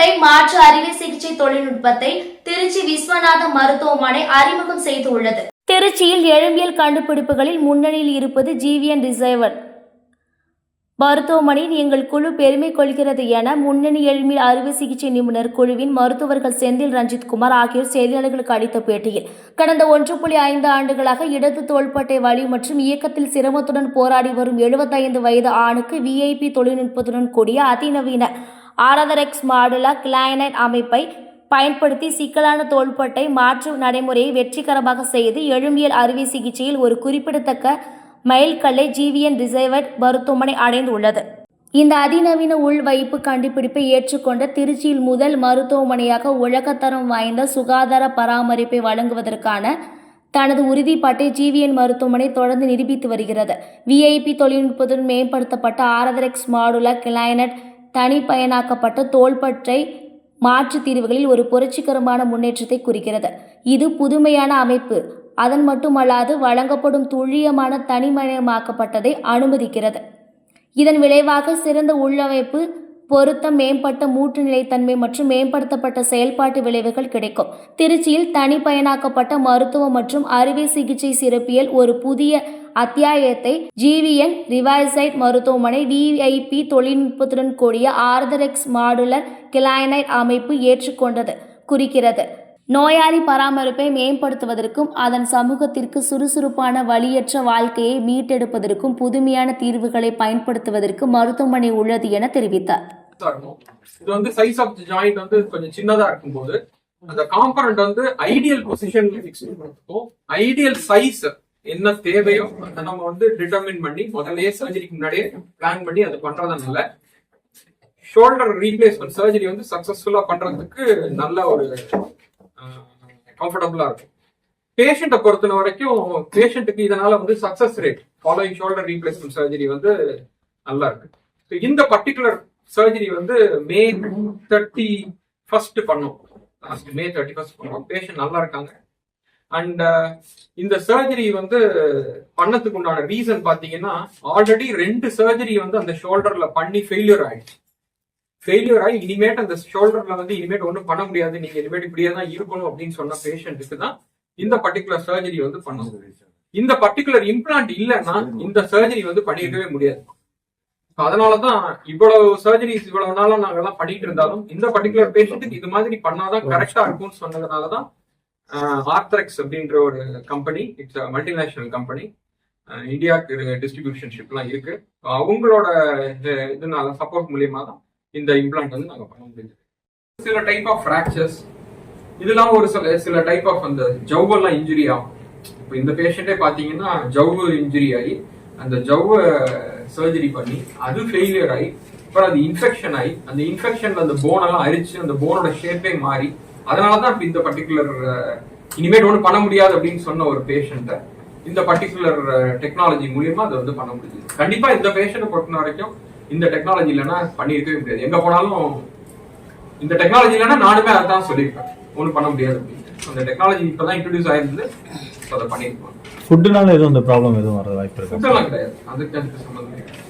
தோள்பட்டை மாற்று அறுவை சிகிச்சை தொழில்நுட்பத்தை திருச்சி விஸ்வநாத மருத்துவமனை அறிமுகம் செய்துள்ளது. திருச்சியில் எலும்பியல் கண்டுபிடிப்புகளில் முன்னணியில் இருப்பது ஜிவிஎன் ரிசர்வர் மருத்துவமனையில் எங்கள் குழு பெருமை கொள்கிறது என முன்னணி எலும்பியல் அறுவை சிகிச்சை நிபுணர் குழுவின் மருத்துவர்கள் செந்தில் ரஞ்சித்குமார் ஆகியோர் செய்தியாளர்களுக்கு அளித்த பேட்டியில், கடந்த 1.5 ஆண்டுகளாக இடது தோள்பட்டை வலி மற்றும் இயக்கத்தில் சிரமத்துடன் போராடி வரும் 75 வயது ஆணுக்கு விஐபி தொழில்நுட்பத்துடன் கூடிய அதிநவீன ஆர்த்தரெக்ஸ் மாடுலா கிளைனைட் அமைப்பை பயன்படுத்தி சிக்கலான தோள்பட்டை மாற்று நடைமுறையை வெற்றிகரமாக செய்து எலும்பியல் அறுவை சிகிச்சையில் ஒரு குறிப்பிடத்தக்க மைல்கல்லை ஜிவிஎன் ரிசர்வர் மருத்துவமனை அடைந்துள்ளது. இந்த அதிநவீன உள்வைப்பு கண்டுபிடிப்பை ஏற்றுக்கொண்ட திருச்சியில் முதல் மருத்துவமனையாக உலகத்தரம் வாய்ந்த சுகாதார பராமரிப்பை வழங்குவதற்கான தனது உறுதிப்பாட்டை ஜிவிஎன் மருத்துவமனை தொடர்ந்து நிரூபித்து வருகிறது. விஐபி தொழில்நுட்பத்துடன் மேம்படுத்தப்பட்ட ஆர்த்தரெக்ஸ் மாடுலா கிளைனைட் தனிப்பயனாக்கப்பட்ட தோள்பட்டை மாற்று தீர்வுகளில் ஒரு புரட்சிகரமான முன்னேற்றத்தை குறிக்கிறது. இது புதுமையான அமைப்பு அதன் மட்டுமல்லாது வழங்கப்படும் துல்லியமான தனிமயமாக்கப்பட்டதை அனுமதிக்கிறது. இதன் விளைவாக சிறந்த உள்ளமைப்பு பொருத்தம், மேம்பட்ட மூட்டு நிலைத்தன்மை மற்றும் மேம்படுத்தப்பட்ட செயல்பாட்டு விளைவுகள் கிடைக்கும். திருச்சியில் தனிப்பயனாக்கப்பட்ட மருத்துவம் மற்றும் அறுவை சிகிச்சை சிறப்பியல் ஒரு புதிய அத்தியாயத்தை ஜிவிஎன் ரிவைசைட் மருத்துவமனை விஐபி தொழில்நுட்பத்துடன் கூடிய ஆர்த்தரெக்ஸ் மாடுலர் கிளைனைட் அமைப்பு ஏற்றுக்கொண்டது குறிக்கிறது. நோயாளி பராமரிப்பை மேம்படுத்துவதற்கும் அதன் சமூகத்திற்கு சுறுசுறுப்பான வலியற்ற வாழ்க்கையை மீட்டெடுப்பதற்கும் புதுமையான தீர்வுகளை பயன்படுத்துவதற்கு மருத்துவமனை உள்ளது என தெரிவித்தார். இது வந்து சைஸ் ஆஃப் தி ஜாயிண்ட் வந்து கொஞ்சம் சின்னதா இருக்கும்போது அந்த காம்பனன்ட் வந்து ஐடியல் பொசிஷன்ல ஃபிக்ஸ் பண்ணுறதுக்கும் ஐடியல் சைஸ் என்ன தேவையோ அதை நம்ம வந்து டிட்டர்மின் பண்ணி முதல்லயே சர்ஜரிக்கு முன்னாடியே பிளான் பண்ணி அதை பண்றதுனால ஷோல்டர் ரீப்ளேஸ்மெண்ட் சர்ஜரி வந்து சக்சஸ்ஃபுல்லா பண்றதுக்கு நல்ல ஒரு கம்ஃபர்டபுளா இருக்கும். பேஷண்ட்டை பொறுத்த வரைக்கும் பேஷண்ட்டுக்கு இதனால வந்து success rate following shoulder replacement surgery வந்து நல்லா இருக்கு. இந்த பர்டிகுலர் சர்ஜரி வந்து மே 31 பண்ணோம். மே 31 பண்ணோம். பேஷண்ட் நல்லா இருக்காங்க. அண்ட் இந்த சர்ஜரி வந்து பண்ணதுக்கு உண்டான ரீசன் பாத்தீங்கன்னா ஆல்ரெடி 2 சர்ஜரி வந்து அந்த ஷோல்டர்ல பண்ணி ஃபெயிலியர் ஆயிடுச்சு. ஃபெயிலியர் ஆகி இனிமேட் அந்த ஷோல்டர்ல வந்து இனிமேட் ஒன்றும் பண்ண முடியாது, நீங்க இனிமேட் இப்படியே தான் இருக்கணும் அப்படின்னு சொன்ன பேஷண்ட்டுக்கு தான் இந்த பர்டிகுலர் சர்ஜரி வந்து பண்ணணும். இந்த பர்டிகுலர் இம்ப்ளான்ட் இல்லைன்னா இந்த சர்ஜரி வந்து பண்ணிருக்கவே முடியாது. அதனாலதான் இவ்வளவு சர்ஜரிஸ் இவ்வளவு நாளா நாங்க எல்லாம் பண்ணிட்டு இருந்தாலும் இந்த பர்டிகுலர் பேஷண்ட்டுக்கு இது மாதிரி பண்ணாதான் கரெக்டா இருக்கும்னு சொன்னதுனாலதான் ஆர்த்தரெக்ஸ் அப்படின்ற ஒரு கம்பெனி, இட்ஸ் மல்டிநேஷனல் கம்பெனி, இந்தியாவுக்கு டிஸ்ட்ரிபியூஷன்ஷிப்லாம் இருக்கு. அவங்களோட இதனால சப்போர்ட் மூலியமா தான் இந்த இம்ப்ளான்ட் வந்து நாங்க பண்ண முடியுது. சில டைப் ஆஃப் ஃப்ராக்சர்ஸ் இதெல்லாம் ஒரு சில டைப் ஆஃப் அந்த ஜவ்வெல்லாம் இன்ஜுரி ஆகும். இப்போ இந்த பேஷண்டே பாத்தீங்கன்னா ஜவ்வு இன்ஜுரி ஆகி அந்த ஜவ்வை சர்ஜரி பண்ணி அது ஃபெயிலியர் ஆகி அப்புறம் அது இன்ஃபெக்ஷன் ஆகி அந்த இன்ஃபெக்ஷன்ல அந்த போனெல்லாம் அரிச்சு அந்த போனோட ஷேப்பே மாறி அதனாலதான் இப்போ இந்த பர்டிகுலர் இனிமேட் ஒன்றும் பண்ண முடியாது அப்படின்னு சொன்ன ஒரு பேஷண்ட்டை இந்த பர்டிகுலர் டெக்னாலஜி மூலியமா அதை வந்து பண்ண முடியுது. கண்டிப்பா இந்த பேஷண்ட்டை பொறுத்த வரைக்கும் இந்த டெக்னாலஜி இல்லைன்னா பண்ணிருக்கவே முடியாது. எங்க போனாலும் இந்த டெக்னாலஜி இல்லைன்னா நானுமே அதான் சொல்லியிருப்பேன், ஒன்றும் பண்ண முடியாது அப்படின்னு. அந்த டெக்னாலஜி இப்பதான் இன்ட்ரோடியூஸ் ஆயிருந்து அதை பண்ணிருக்கோம். ஃபுட்டுனால எதுவும் இந்த ப்ராப்ளம் எதுவும் வர வாய்ப்பு இருக்கு? ஃபுட்டெல்லாம் கிடையாது, அதுக்கு சம்பந்தம் கிடையாது.